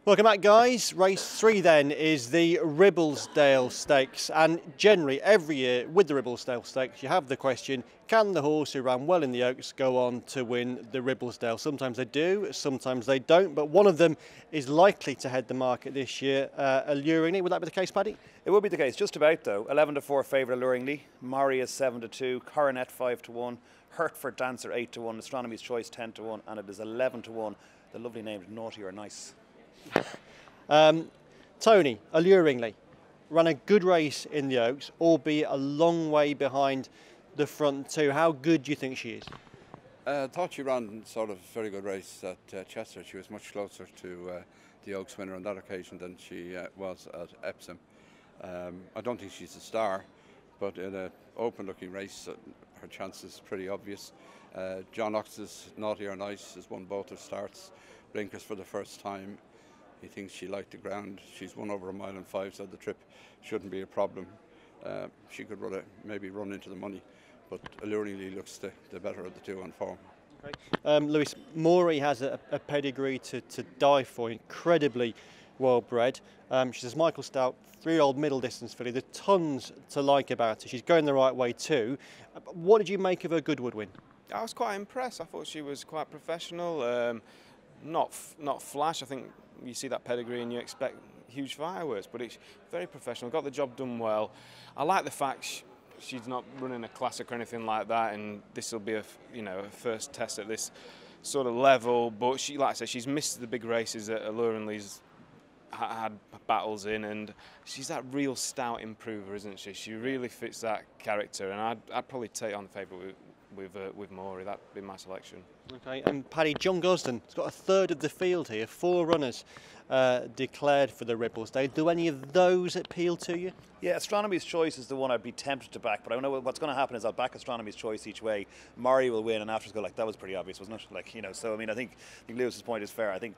Welcome back, guys. Race 3 then is the Ribblesdale Stakes, and generally every year with the Ribblesdale Stakes you have the question, can the horse who ran well in the Oaks go on to win the Ribblesdale? Sometimes they do, sometimes they don't, but one of them is likely to head the market this year, alluringly. Would that be the case, Paddy? It would be the case, just about though. 11-4 favourite alluringly, Murray is 7-2, Coronet 5-1, Hertford Dancer 8-1, Astronomy's Choice 10-1, and it is 11-1. The lovely names Naughty or Nice. Tony, alluringly, ran a good race in the Oaks, albeit a long way behind the front two. How good do you think she is? I thought she ran sort of a very good race at Chester. She was much closer to the Oaks winner on that occasion than she was at Epsom. I don't think she's a star, but in an open-looking race, her chance is pretty obvious. John Ox's Naughty or Nice has won both her starts. Blinkers for the first time. He thinks she liked the ground. She's won over 1.5 miles, so the trip shouldn't be a problem. She could maybe run into the money, but alluringly looks the better of the two on form. Okay. Lewis, Morey has a pedigree to die for, incredibly well bred. She's a Michael Stout, 3-year-old middle distance filly. There's tons to like about her. She's going the right way too. What did you make of her Goodwood win? I was quite impressed. I thought she was quite professional, not flash. I think you see that pedigree and you expect huge fireworks, but it's very professional, got the job done well. I like the fact she's not running a classic or anything like that, and this will be a first test at this sort of level, but she, like I said, she's missed the big races that alluringly's had battles in, and she's that real stout improver, isn't she? She really fits that character, and I'd probably take on the favourite with Morey. That'd be my selection. Okay, and Paddy, John Gosden has got a third of the field here, 4 runners declared for the Ribblesdale. Do any of those appeal to you? Yeah, Astronomy's Choice is the one I'd be tempted to back, but I don't know what's going to happen is I'll back Astronomy's Choice each way. Murray will win, and after go like that was pretty obvious, wasn't it? So I mean, I think Lewis's point is fair. I think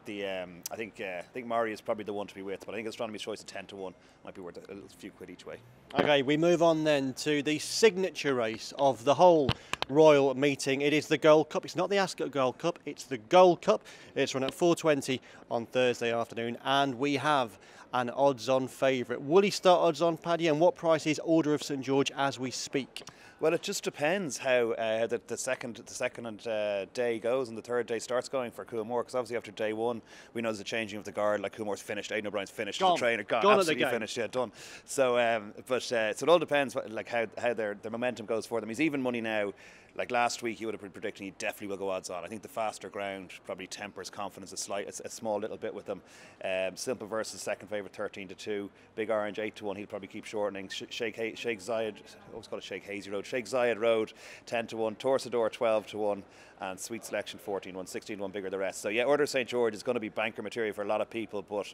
Murray is probably the one to be with, but I think Astronomy's Choice at 10-1 might be worth a few quid each way. Okay, we move on then to the signature race of the whole Royal meeting. It is the Gold Cup. It's not the Ascot Gold Cup, it's the Gold Cup. It's run at 4:20 on Thursday afternoon, and we have an odds-on favourite. Will he start odds-on, Paddy, and what price is Order of St George as we speak? Well, it just depends how the second day goes and the third day starts going for Coolmore, because obviously after day one we know there's a changing of the guard. Like Coolmore's finished, Aidan O'Brien's finished, the trainer gone absolutely finished, yeah, done. So so it all depends like how their momentum goes for them. He's even money now. Like last week, you would have been predicting he definitely will go odds on. I think the faster ground probably tempers confidence a small little bit with them. Simple versus second favourite 13-2. Big Orange 8-1. He'll probably keep shortening. Sheikh Zayed, I always call it Sheikh Hazy Road. Sheikh Zayed Road 10-1. Torsador 12-1. And Sweet Selection 14-1. 16-1 bigger the rest. So yeah, Order of St George is going to be banker material for a lot of people, but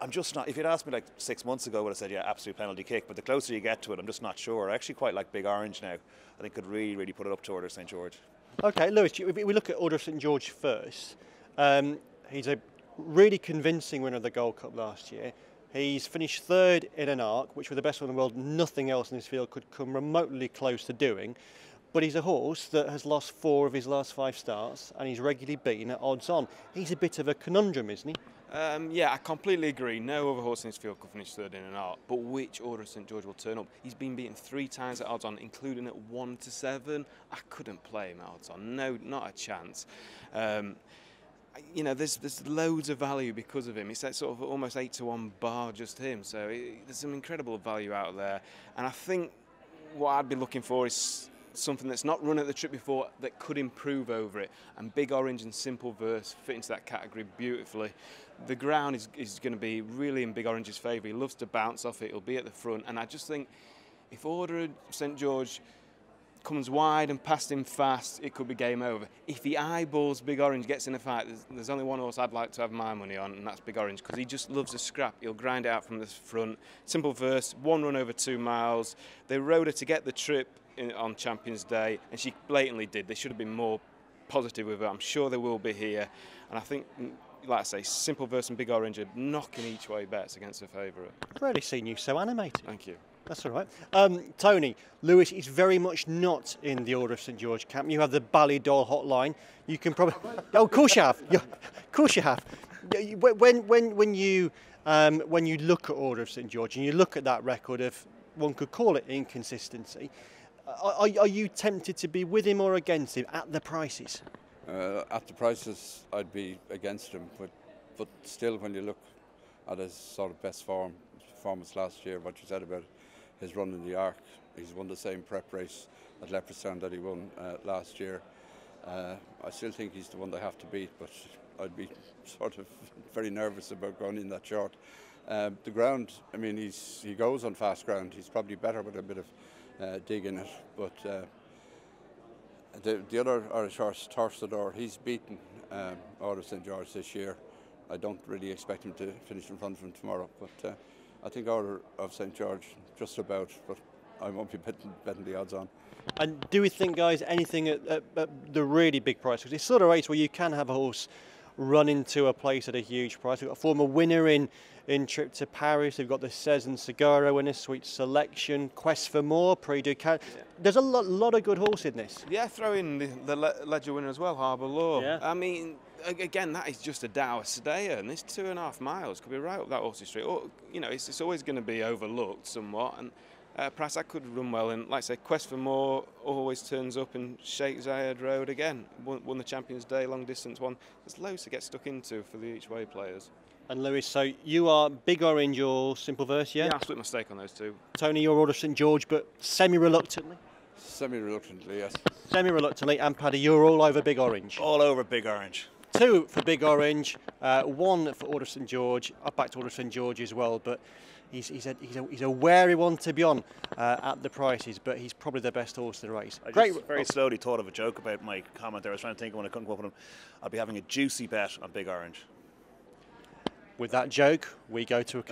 I'm just not. If you'd asked me like 6 months ago, I would have said, yeah, absolute penalty kick. But the closer you get to it, I'm just not sure. I actually quite like Big Orange now. I think could really put it up to Order of St George. Okay, Lewis, if we look at Order of St George first, he's a really convincing winner of the Gold Cup last year. He's finished third in an arc, which with the best one in the world, nothing else in this field could come remotely close to doing. But he's a horse that has lost 4 of his last 5 starts, and he's regularly beaten at odds on. He's a bit of a conundrum, isn't he? Yeah, I completely agree. No other horse in this field could finish third in an art, but which Order of St George will turn up? He's been beaten 3 times at odds on, including at 1-7. I couldn't play him at odds on. No, not a chance. There's loads of value because of him. It's that sort of almost 8-1 bar, just him. So there's some incredible value out there. And I think what I'd be looking for is something that's not run at the trip before that could improve over it. And Big Orange and Simple Verse fit into that category beautifully. The ground is going to be really in Big Orange's favour. He loves to bounce off it. He'll be at the front. And I just think if Order of St George comes wide and past him fast, it could be game over. If he eyeballs Big Orange, gets in a fight, there's only one horse I'd like to have my money on, and that's Big Orange, because he just loves a scrap. He'll grind it out from the front. Simple Verse, 1 run over 2 miles. They rode her to get the trip on Champions Day, and she blatantly did. They should have been more positive with her. I'm sure they will be here. And I think, like I say, Simple Verse and Big Orange are knocking each way bets against the favourite. I've rarely seen you so animated. Thank you. That's all right. Tony, Lewis is very much not in the Order of St George camp. You have the Ballydoyle hotline. You can probably... Oh, of course you have. Of course you have. When you look at Order of St George and you look at that record of, one could call it inconsistency, are you tempted to be with him or against him at the prices? At the prices, I'd be against him, but still, when you look at his sort of best performance last year, what you said about his run in the Arc, he's won the same prep race at Leopardstown that he won last year. I still think he's the one they have to beat, but I'd be sort of very nervous about going in that short. The ground, I mean, he goes on fast ground. He's probably better with a bit of dig in it, but the other Irish horse, Torstador, he's beaten Order of St George this year. I don't really expect him to finish in front of him tomorrow, but I think Order of St George just about, but I won't be betting the odds on. And do we think, guys, anything at the really big price? Because it's sort of a race where you can have a horse run into a place at a huge price. We've got a former winner in Trip to Paris. We've got the Cezanne Segura winner, Sweet Selection, Quest for More, Prix du Cal. Yeah. There's a lot of good horse in this. Yeah, throw in the Ledger winner as well, Harbour Law. Yeah. I mean, again, that is just a Dower Sedea, and this 2.5 miles could be right up that Horsey Street. Or, you know, it's always going to be overlooked somewhat, and perhaps that could run well. And like I say, Quest for More always turns up, and Sheikh Zayed Road again won the Champions Day long distance one. There's loads to get stuck into for the each way players. And Lewis, so you are Big Orange or Simple Verse, yeah? Yeah, I split my stake on those two. Tony, you're Order of St George, but semi-reluctantly? Semi-reluctantly, yes. Semi-reluctantly, and Paddy, you're all over Big Orange? All over Big Orange. 2 for Big Orange, 1 for Order of St George. I backed Order of St George as well, but he's a wary one to be on at the prices, but he's probably the best horse in the race. I just very slowly thought of a joke about my comment there. I was trying to think when I couldn't come up with him. I'll be having a juicy bet on Big Orange. With that joke, we go to a